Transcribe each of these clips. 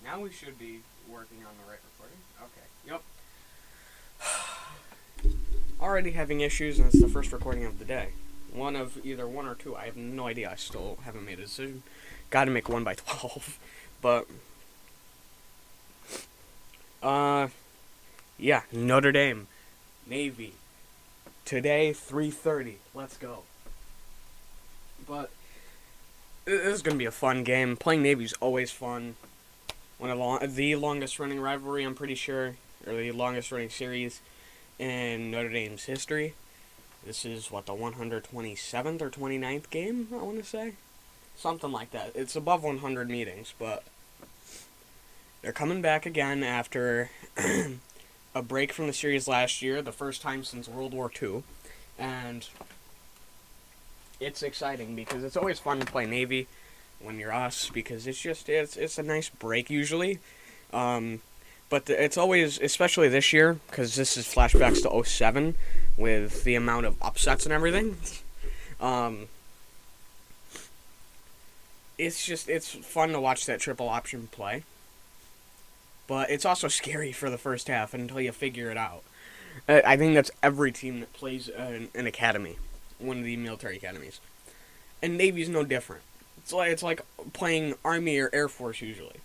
Now we should be working on the right recording. Okay. Yep. Already having issues, and it's the first recording of the day. One of either one or two. I have no idea. I still haven't made a decision. Got to make one by 12. But, uh, yeah. Notre Dame. Navy. Today, 3:30. Let's go. But, this is going to be a fun game. Playing Navy's always fun. One of the longest running rivalry, I'm pretty sure. Or the longest running series in Notre Dame's history. This is, the 127th or 29th game, I want to say? Something like that. It's above 100 meetings, but they're coming back again after a break from the series last year, the first time since World War II. And it's exciting because it's always fun to play Navy when you're us, because it's a nice break usually. But it's always, especially this year, because this is flashbacks to '07 with the amount of upsets and everything. It's fun to watch that triple option play. But it's also scary for the first half until you figure it out. I think that's every team that plays an academy, one of the military academies. And Navy's no different. It's like playing Army or Air Force usually.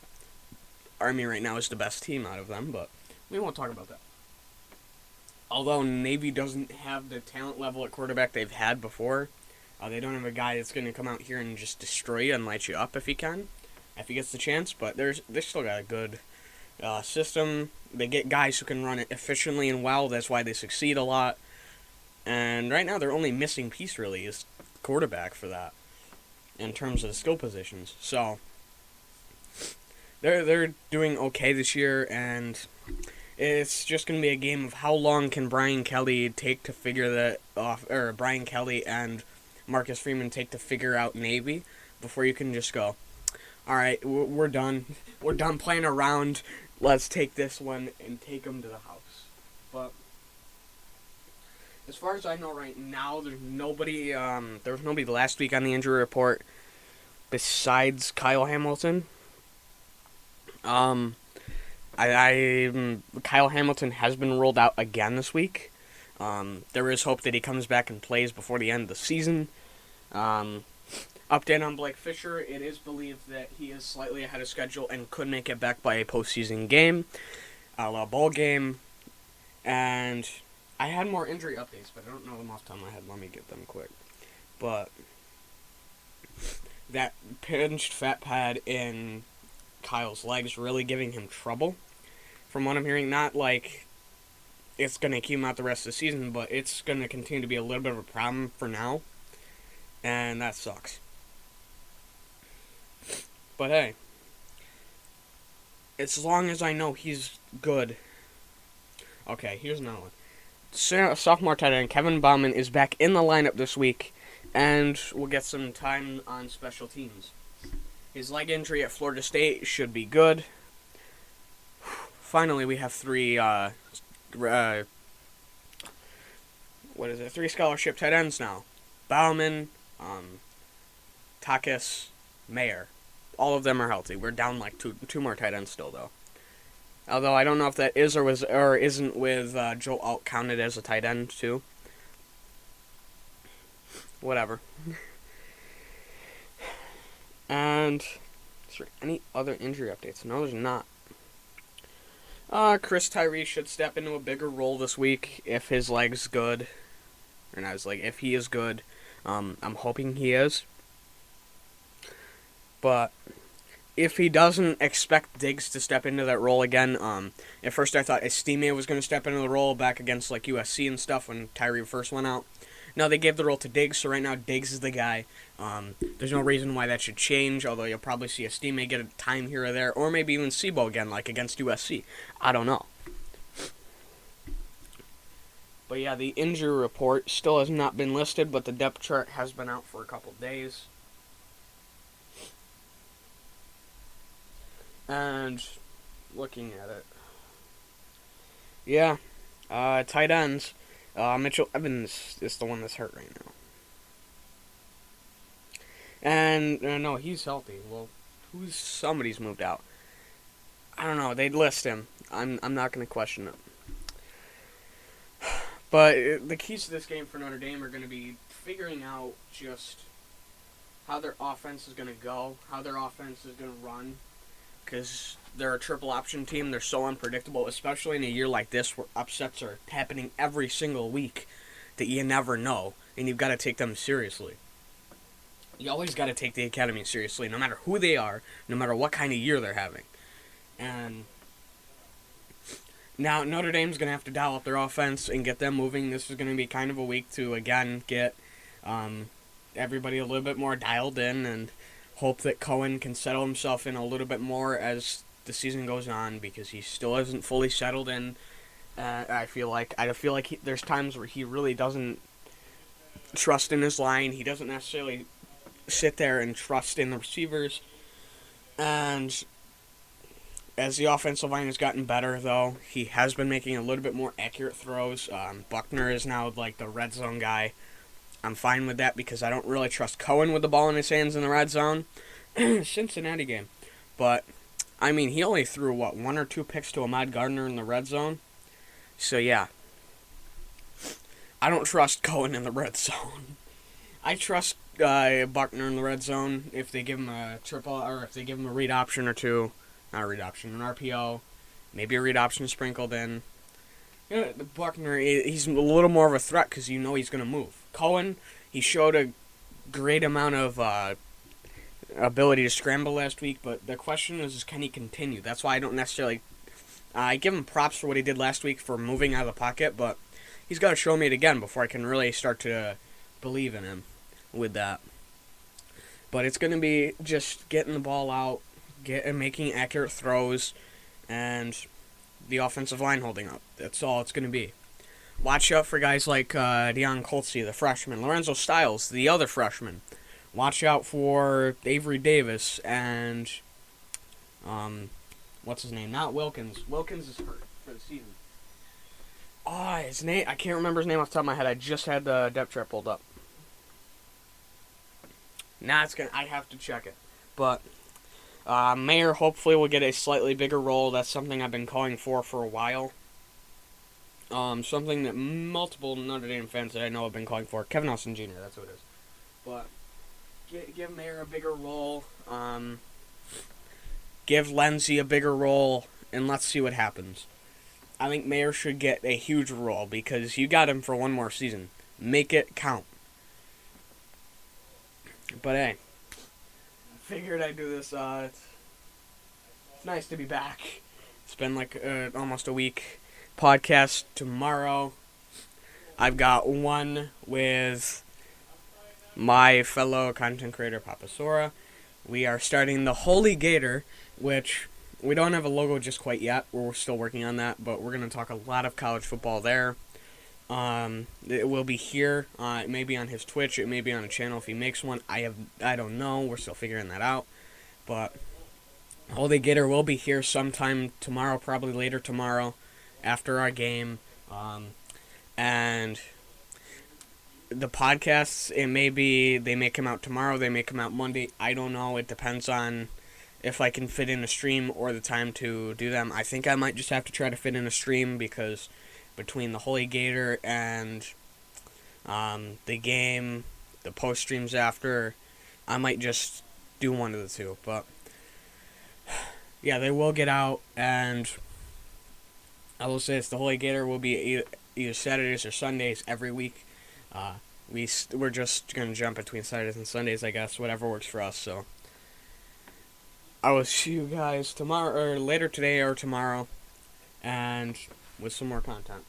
Army right now is the best team out of them, but we won't talk about that. Although Navy doesn't have the talent level at quarterback they've had before, they don't have a guy that's going to come out here and just destroy you and light you up if he can, if he gets the chance. But they still got a good system. They get guys who can run it efficiently and well. That's why they succeed a lot. And right now, their only missing piece really is quarterback for that, in terms of the skill positions. So they're doing okay this year, and it's just going to be a game of how long can Brian Kelly take to figure that off, or Brian Kelly and Marcus Freeman take to figure out Navy before you can just go, all right, we're done. We're done playing around. Let's take this one and take them to the house. But as far as I know right now, there's nobody. There was nobody last week on the injury report besides Kyle Hamilton. Kyle Hamilton has been ruled out again this week. There is hope that he comes back and plays before the end of the season. Update on Blake Fisher: it is believed that he is slightly ahead of schedule and could make it back by a postseason game, a bowl game. And I had more injury updates, but I don't know them off the top of my head. Let me get them quick. But that pinched fat pad in Kyle's legs really giving him trouble, from what I'm hearing. Not like it's going to keep him out the rest of the season, but it's going to continue to be a little bit of a problem for now, and that sucks. But hey, as long as I know he's good. Okay, here's another one. Sophomore tight end Kevin Bauman is back in the lineup this week, and will get some time on special teams. His leg injury at Florida State should be good. Finally, we have three scholarship tight ends now. Bauman, Takis, Mayer. All of them are healthy. We're down like two more tight ends still, though. Although I don't know if that is or isn't with Joe Alt counted as a tight end too. Whatever. And is there any other injury updates? No, there's not. Chris Tyree should step into a bigger role this week if his leg's good. And I was like, if he is good, I'm hoping he is. But if he doesn't, expect Diggs to step into that role again. At first I thought Estime was going to step into the role back against like USC and stuff when Tyree first went out. No, they gave the role to Diggs, so right now Diggs is the guy. There's no reason why that should change, although you'll probably see Estime get a time here or there, or maybe even Sebo again, like against USC. I don't know. But yeah, the injury report still has not been listed, but the depth chart has been out for a couple days. And looking at it, yeah, tight ends. Mitchell Evans is the one that's hurt right now. And no, he's healthy. Well, somebody's moved out. I don't know. They'd list him. I'm not going to question it. But the keys to this game for Notre Dame are going to be figuring out just how their offense is going to go, how their offense is going to run, because they're a triple option team. They're so unpredictable, especially in a year like this where upsets are happening every single week that you never know, and you've got to take them seriously. You always got to take the academy seriously, no matter who they are, no matter what kind of year they're having. And now Notre Dame's going to have to dial up their offense and get them moving. This is going to be kind of a week to, again, get everybody a little bit more dialed in and hope that Cohen can settle himself in a little bit more as the season goes on, because he still isn't fully settled in. I feel like there's times where he really doesn't trust in his line. He doesn't necessarily sit there and trust in the receivers. And as the offensive line has gotten better, though, he has been making a little bit more accurate throws. Buckner is now like the red zone guy. I'm fine with that because I don't really trust Cohen with the ball in his hands in the red zone. Cincinnati game. But, I mean, he only threw, 1 or 2 picks to Ahmad Gardner in the red zone? So, yeah. I don't trust Cohen in the red zone. I trust Buckner in the red zone if they give him a triple, or if they give him a read option or two. Not a read option, an RPO. Maybe a read option sprinkled in. You know, Buckner, he's a little more of a threat because you know he's going to move. Cohen, he showed a great amount of ability to scramble last week, but the question is can he continue? That's why I don't necessarily... I give him props for what he did last week for moving out of the pocket, but he's got to show me it again before I can really start to believe in him with that. But it's going to be just getting the ball out, making accurate throws, and the offensive line holding up. That's all it's going to be. Watch out for guys like WRs Colzie, the freshman, Lorenzo Styles, the other freshman. Watch out for Avery Davis and what's his name? Not Wilkins. Wilkins is hurt for the season. His name, I can't remember his name off the top of my head. I just had the depth chart pulled up. I have to check it. But Mayer hopefully will get a slightly bigger role. That's something I've been calling for a while. Something that multiple Notre Dame fans that I know have been calling for. Kevin Austin Jr., that's what it is. But give Mayer a bigger role. Give Lindsey a bigger role, and let's see what happens. I think Mayer should get a huge role because you got him for one more season. Make it count. But hey, I figured I'd do this. It's nice to be back. It's been like almost a week. Podcast tomorrow. I've got one with my fellow content creator, Papa Sora. We are starting the Holy Gator, which we don't have a logo just quite yet. We're still working on that, but we're going to talk a lot of college football there. It will be here. It may be on his Twitch. It may be on a channel if he makes one. I don't know. We're still figuring that out. But Holy Gator will be here sometime tomorrow, probably later tomorrow, after our game. And the podcasts, they may come out tomorrow, they may come out Monday. I don't know. It depends on if I can fit in a stream or the time to do them. I think I might just have to try to fit in a stream because between the Holy Gator and the game, the post streams after, I might just do one of the two. But yeah, they will get out, and I will say this: the Holy Gator will be either Saturdays or Sundays every week. We're just gonna jump between Saturdays and Sundays, I guess, whatever works for us. So I will see you guys tomorrow, or later today or tomorrow, and with some more content.